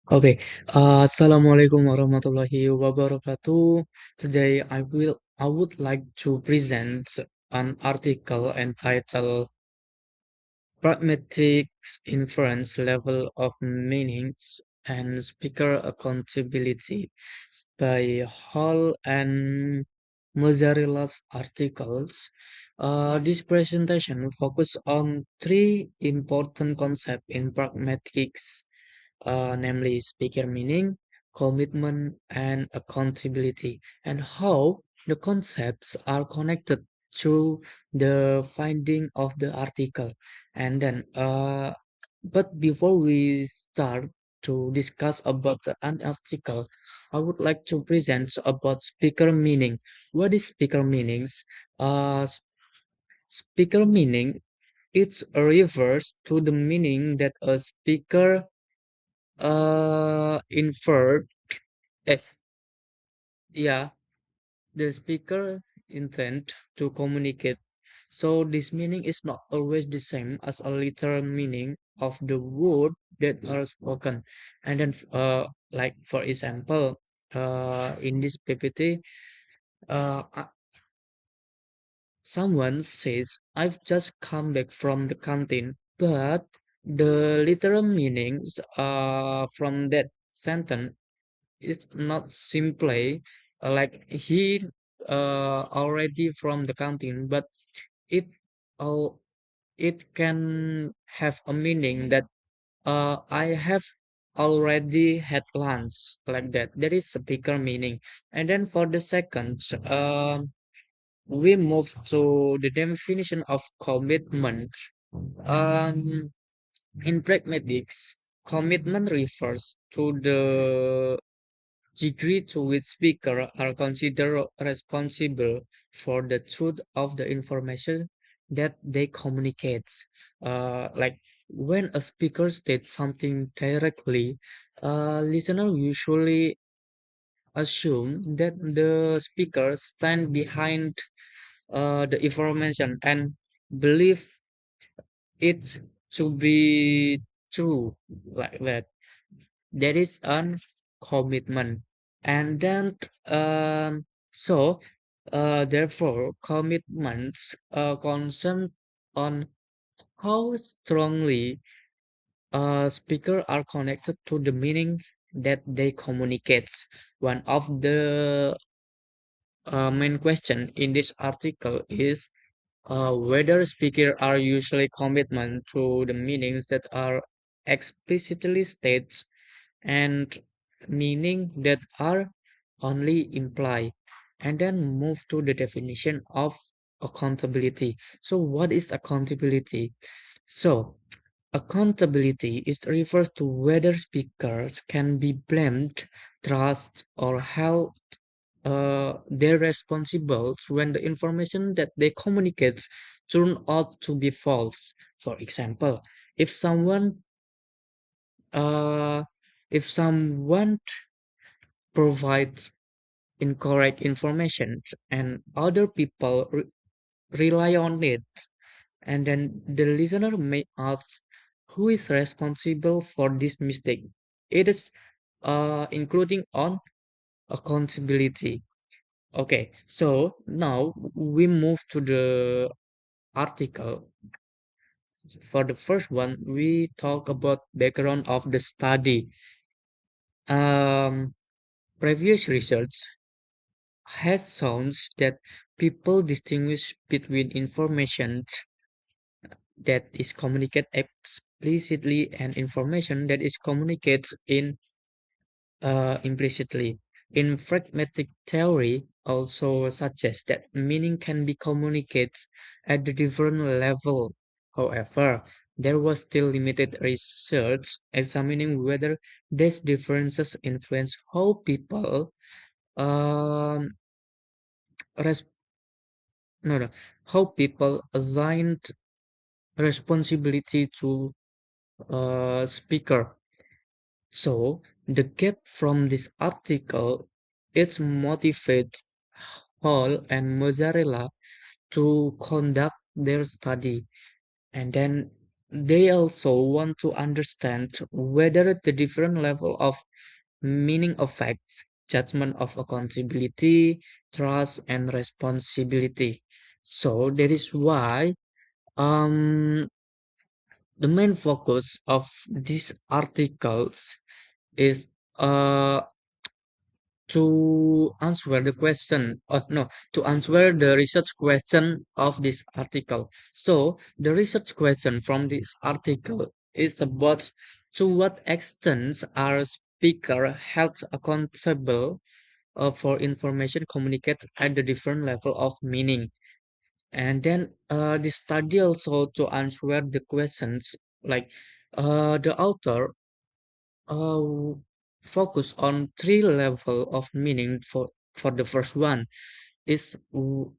Okay, Assalamualaikum warahmatullahi wabarakatuh. Today I would like to present an article entitled Pragmatic Inference Level of Meanings and Speaker Accountability by Hall and Mozzarilla's articles. This presentation focus on three important concepts in pragmatics, namely speaker meaning, commitment, and accountability, and how the concepts are connected to the finding of the article. And then, but before we start to discuss about an article, I would like to present about speaker meaning. What is speaker meanings? Speaker meaning, it's a reverse to the meaning that a speaker inferred. Eh, yeah, the speaker intend to communicate. So this meaning is not always the same as a literal meaning of the word that are spoken. And then, like for example, in this PPT, someone says, "I've just come back from the canteen," but the literal meanings from that sentence is not simply like he already from the canteen, but it all it can have a meaning that I have already had lunch, like that. That is a bigger meaning. And then for the second, we move to the definition of commitment. Um, in pragmatics, commitment refers to the degree to which speakers are considered responsible for the truth of the information that they communicate. Like when a speaker states something directly, listener usually assume that the speaker stand behind the information and believe it to be true, like that. There is an commitment. And then so therefore commitments concern on how strongly speakers are connected to the meaning that they communicate. One of the main question in this article is whether speakers are usually commitment to the meanings that are explicitly stated and meaning that are only implied, and then move to the definition of accountability. So what is accountability? So accountability is refers to whether speakers can be blamed, trusted, or held they're responsible when the information that they communicate turn out to be false. For example, if someone uh, if someone provides incorrect information and other people rely on it, and then the listener may ask who is responsible for this mistake. It is including on accountability. Okay, so now we move to the article. For the first one, we talk about background of the study. um Previous research has shown that people distinguish between information that is communicated explicitly and information that is communicated in implicitly. In pragmatic theory, also suggests that meaning can be communicated at the different level. However, there was still limited research examining whether these differences influence how people um, res- no, no, how people assigned responsibility to speaker. So the gap from this article it's motivates Hall and Mozzarella to conduct their study. And then They also want to understand whether the different level of meaning affects judgment of accountability, trust, and responsibility. So that is why um, the main focus of these articles is uh, to answer the question no to answer the research question of this article. So the research question from this article is about to what extent are speaker held accountable for information communicated at the different level of meaning. And then the study also to answer the questions like the author uh, focus on three level of meaning. For the first one is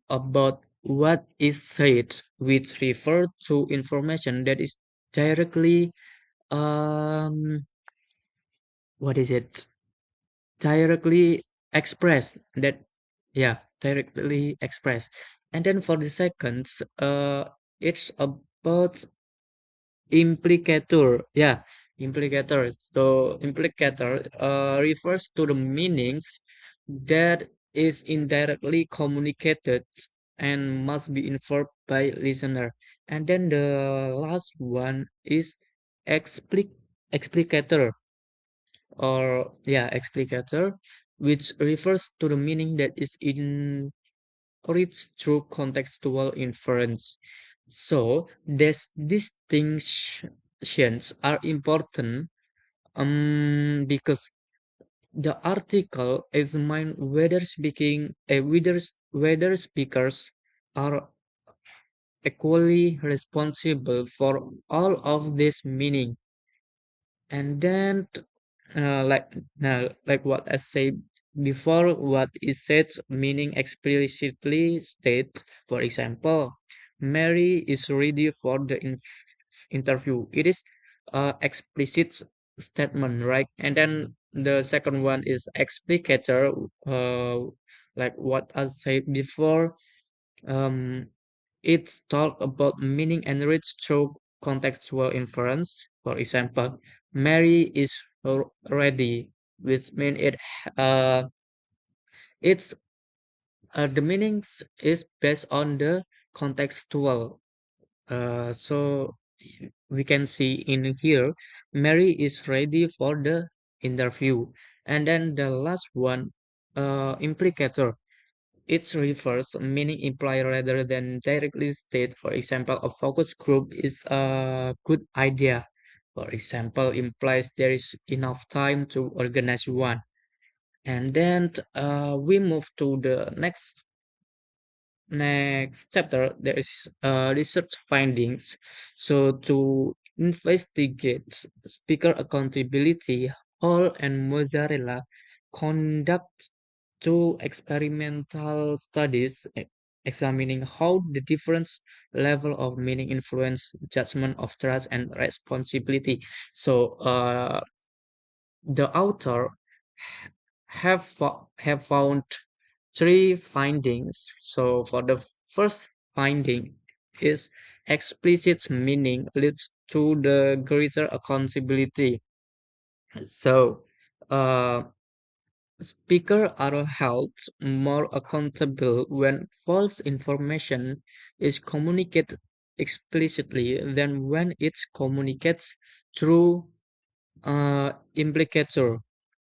about what is said, which refer to information that is directly um what is it directly expressed that yeah directly expressed. And then for the second it's about implicator. Yeah, implicator. So implicator refers to the meanings that is indirectly communicated and must be inferred by listener. And then the last one is explic explicator or yeah explicator, which refers to the meaning that is in reach through contextual inference. So these distinctions are important because the article examines whether speakers are equally responsible for all of this meaning. And then like what I said before, what is said meaning explicitly state. For example, Mary is ready for the interview. It is explicit statement, right? And then the second one is explicator, like what I said before. um it's talk about meaning enriched through contextual inference. For example, Mary is ready, which mean it's the meanings is based on the contextual. So we can see in here, Mary is ready for the interview. And then the last one, implicator. Its reverse meaning imply rather than directly state. For example, a focus group is a good idea. For example, implies there is enough time to organize one. And then we move to the next chapter. There is research findings. So to investigate speaker accountability, Hall and Mozzarella conduct two experimental studies examining how the different level of meaning influence judgment of trust and responsibility. So the author have found three findings. So for the first finding is explicit meaning leads to the greater accountability. So uh, speakers are held more accountable when false information is communicated explicitly than when it's communicated through implicator.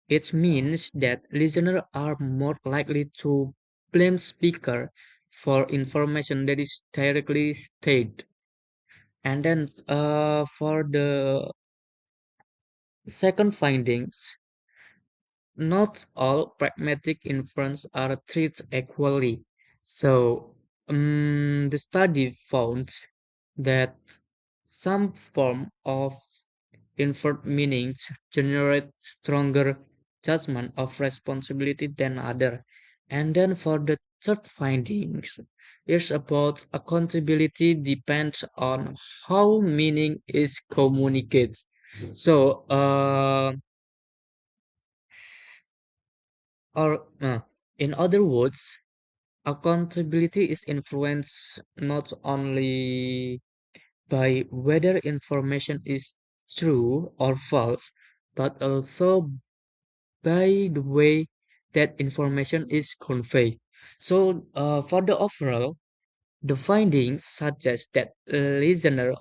It means that listeners are more likely to blame speaker for information that is directly stated. And then for the second findings, not all pragmatic inference are treated equally. So the study found that some form of inferred meanings generate stronger judgment of responsibility than other. And then for the third findings, it's about accountability depends on how meaning is communicated. So or in other words, accountability is influenced not only by whether information is true or false, but also by the way that information is conveyed. So, for the overall, the findings suggest that listener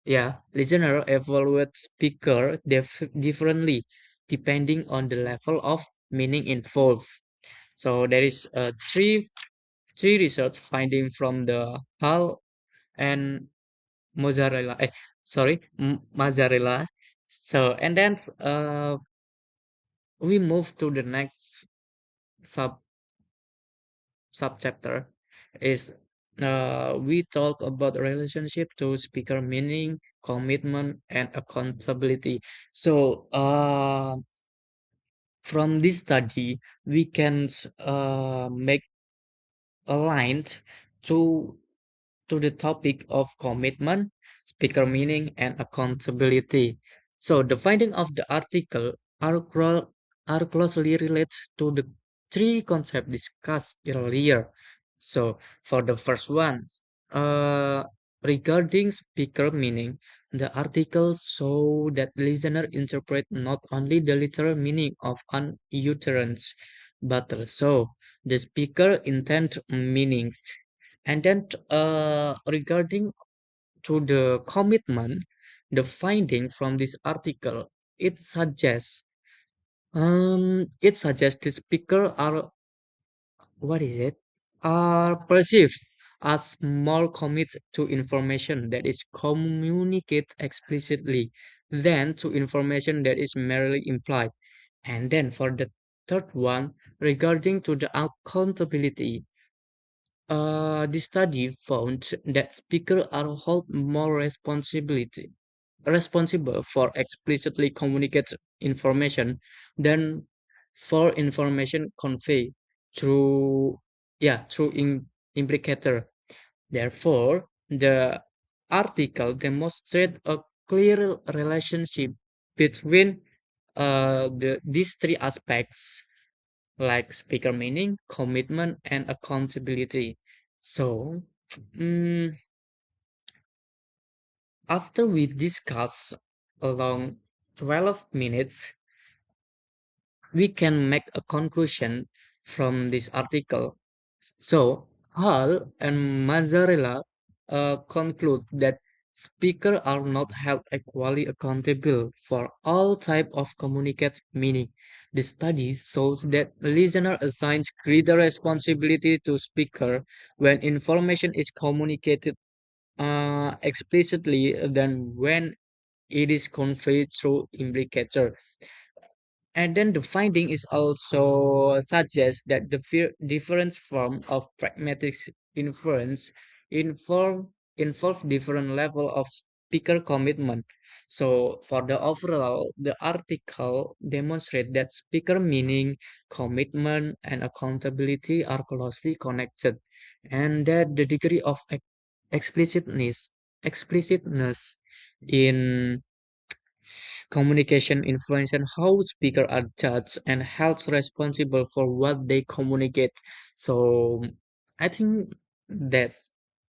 evaluate speaker differently depending on the level of meaning involved. So there is three research finding from the Hall and Mozzarella. Mozzarella. So and then we move to the next sub subchapter is we talk about relationship to speaker meaning, commitment, and accountability. So from this study, we can make aligned to the topic of commitment, speaker meaning, and accountability. So the finding of the article are closely related to the three concepts discussed earlier. So for the first one, uh, regarding speaker meaning, the article show that listener interpret not only the literal meaning of an utterance, but also the speaker intent meanings. And then regarding to the commitment, the finding from this article, it suggests the speaker are what is it? Are perceived as more committed to information that is communicated explicitly than to information that is merely implied. And then for the third one, regarding to the accountability, the study found that speakers are held more responsible for explicitly communicated information than for information conveyed through implicator. Therefore, the article demonstrates a clear relationship between these three aspects like speaker meaning, commitment, and accountability. So, mm, after we discuss along 12 minutes, we can make a conclusion from this article. So, Hall and Mazzarella conclude that speakers are not held equally accountable for all type of communicate meaning. The study shows that listener assigns greater responsibility to speaker when information is communicated explicitly than when it is conveyed through implicator. And then the finding is also suggests that the different form of pragmatic inference involve different level of speaker commitment. So for the overall, the article demonstrate that speaker meaning, commitment, and accountability are closely connected, and that the degree of explicitness in communication influence and how speakers are judged and held responsible for what they communicate. So I think that's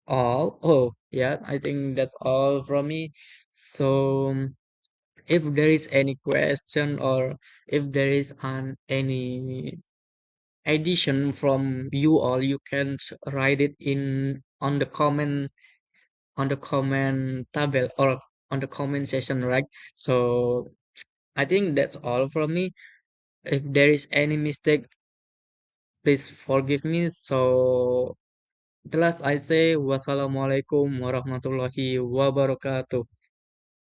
all. Oh, yeah, I think that's all from me. So if there is any question or if there is any addition from you all, you can write it in on the comment table or on the comment section, right? So I think that's all from me. If there is any mistake, please forgive me. So, the last I say, wassalamualaikum warahmatullahi wabarakatuh.